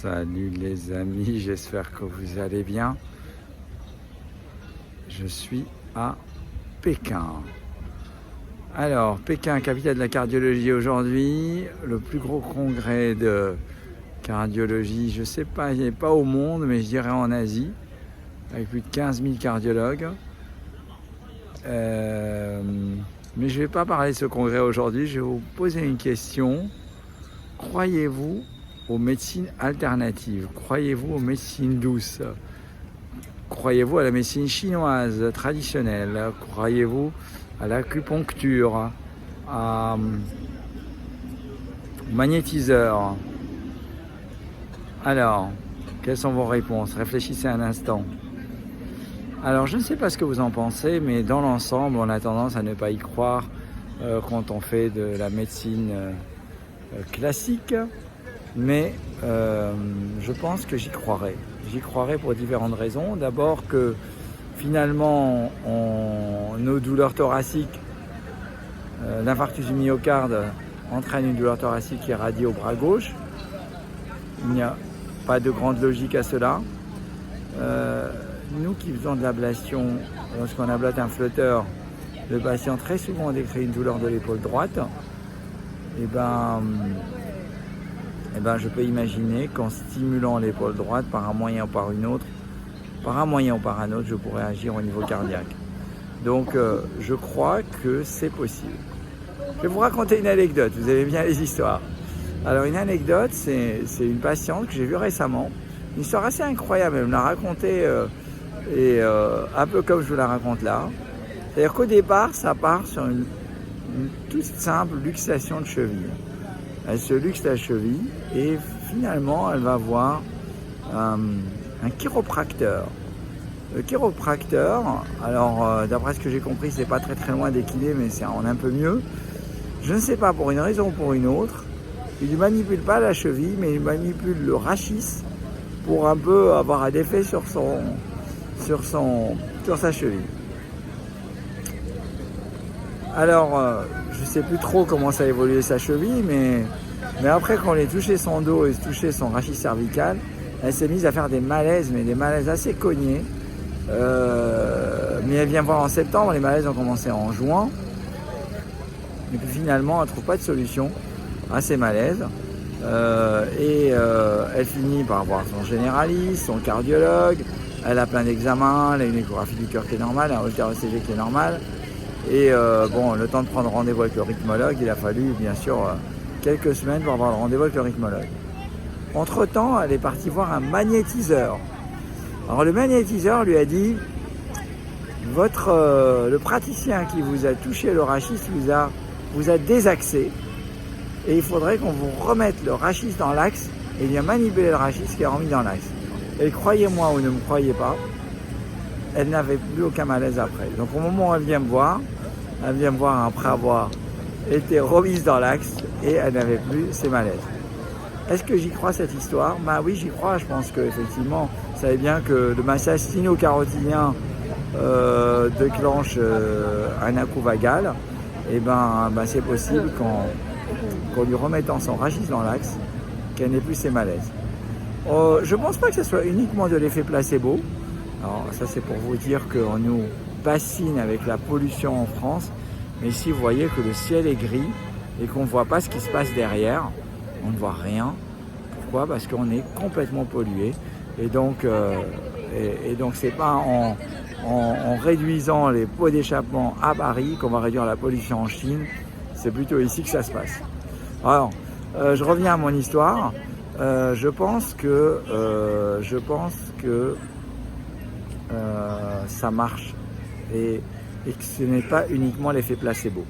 Salut les amis, j'espère que vous allez bien. Je suis à Pékin. Alors, Pékin, capitale de la cardiologie aujourd'hui, le plus gros congrès de cardiologie, je sais pas, il n'est pas au monde, mais je dirais en Asie, avec plus de 15 000 cardiologues. Mais je ne vais pas parler de ce congrès aujourd'hui, je vais vous poser une question. Croyez-vous aux médecines alternatives? Croyez-vous aux médecines douces? Croyez-vous à la médecine chinoise traditionnelle? Croyez-vous à l'acupuncture, au magnétiseur? Alors, quelles sont vos réponses? Réfléchissez un instant. Alors, je ne sais pas ce que vous en pensez, mais dans l'ensemble, on a tendance à ne pas y croire quand on fait de la médecine classique. Mais je pense que j'y croirai. J'y croirai pour différentes raisons. D'abord que finalement, nos douleurs thoraciques, l'infarctus du myocarde entraîne une douleur thoracique qui est radiée au bras gauche. Il n'y a pas de grande logique à cela. Nous qui faisons de l'ablation, lorsqu'on ablate un flotteur, le patient très souvent décrit une douleur de l'épaule droite. Je peux imaginer qu'en stimulant l'épaule droite par un moyen ou par un autre, je pourrais agir au niveau cardiaque. Donc, je crois que c'est possible. Je vais vous raconter une anecdote, vous aimez bien les histoires. Alors, une anecdote, c'est une patiente que j'ai vue récemment, une histoire assez incroyable, elle me l'a racontée, un peu comme je vous la raconte là. C'est-à-dire qu'au départ, ça part sur une toute simple luxation de cheville. Elle se luxe la cheville et finalement elle va voir un chiropracteur. Le chiropracteur, alors d'après ce que j'ai compris, c'est pas très loin d'Équilé, mais c'est un peu mieux. Je ne sais pas, pour une raison ou pour une autre, il ne manipule pas la cheville, mais il manipule le rachis pour un peu avoir un effet sur sa cheville. Alors, je ne sais plus trop comment ça a évolué sa cheville, mais après qu'on ait touché son dos et touché son rachis cervical, elle s'est mise à faire des malaises, mais des malaises assez cognés. Mais elle vient voir en septembre, les malaises ont commencé en juin. Et puis finalement, elle ne trouve pas de solution à ces malaises. Elle finit par voir son généraliste, son cardiologue. Elle a plein d'examens, elle a une échographie du cœur qui est normale, un Holter ECG qui est normal. Et le temps de prendre rendez-vous avec le rythmologue, il a fallu bien sûr quelques semaines pour avoir le rendez-vous avec le rythmologue. Entre-temps, elle est partie voir un magnétiseur. Alors le magnétiseur lui a dit, le praticien qui vous a touché le rachis vous a désaxé et il faudrait qu'on vous remette le rachis dans l'axe et bien manipuler le rachis qui est remis dans l'axe. Et croyez-moi ou ne me croyez pas, elle n'avait plus aucun malaise après. Donc au moment où elle vient me voir après avoir été remise dans l'axe et elle n'avait plus ses malaises. Est-ce que j'y crois cette histoire? Oui, j'y crois. Je pense qu'effectivement, vous savez bien que le massage sino-carotidien déclenche un à-coup vagal. C'est possible qu'en lui remettant son rachis dans l'axe, qu'elle n'ait plus ses malaises. Je ne pense pas que ce soit uniquement de l'effet placebo. Alors ça c'est pour vous dire qu'on nous bassine avec la pollution en France, mais si vous voyez que le ciel est gris et qu'on ne voit pas ce qui se passe derrière, on ne voit rien. Pourquoi? Parce qu'on est complètement pollué. Et donc c'est pas en réduisant les pots d'échappement à Paris qu'on va réduire la pollution en Chine, c'est plutôt ici que ça se passe. Alors, je reviens à mon histoire. Je pense que ça marche et que ce n'est pas uniquement l'effet placebo.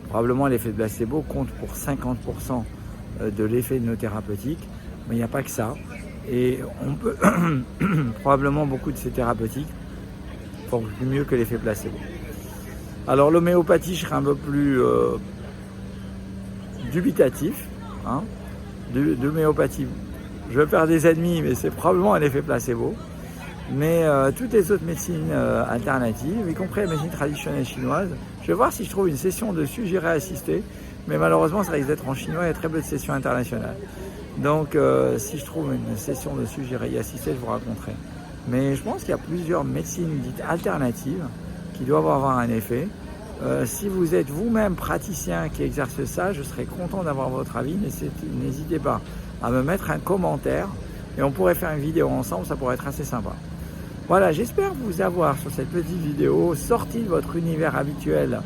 Probablement l'effet placebo compte pour 50% de l'effet thérapeutique, mais il n'y a pas que ça. Et on peut probablement beaucoup de ces thérapeutiques font mieux que l'effet placebo. Alors l'homéopathie, je serais un peu plus dubitatif. L'homéopathie, je vais faire des ennemis, mais c'est probablement un effet placebo. Mais toutes les autres médecines alternatives, y compris la médecine traditionnelle chinoise, je vais voir si je trouve une session dessus, j'irai assister. mais malheureusement ça risque d'être en chinois, il y a très peu de sessions internationales. Donc si je trouve une session dessus, j'irai y assister, je vous raconterai. Mais je pense qu'il y a plusieurs médecines dites alternatives qui doivent avoir un effet. Si vous êtes vous-même praticien qui exerce ça, je serais content d'avoir votre avis. N'hésitez pas à me mettre un commentaire et on pourrait faire une vidéo ensemble, ça pourrait être assez sympa. Voilà, j'espère vous avoir sur cette petite vidéo sorti de votre univers habituel,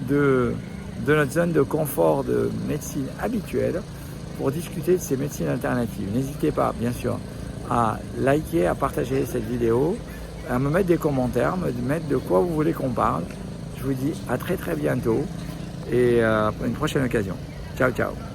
de notre zone de confort de médecine habituelle pour discuter de ces médecines alternatives. N'hésitez pas, bien sûr, à liker, à partager cette vidéo, à me mettre des commentaires, me mettre de quoi vous voulez qu'on parle. Je vous dis à très bientôt et à une prochaine occasion. Ciao, ciao.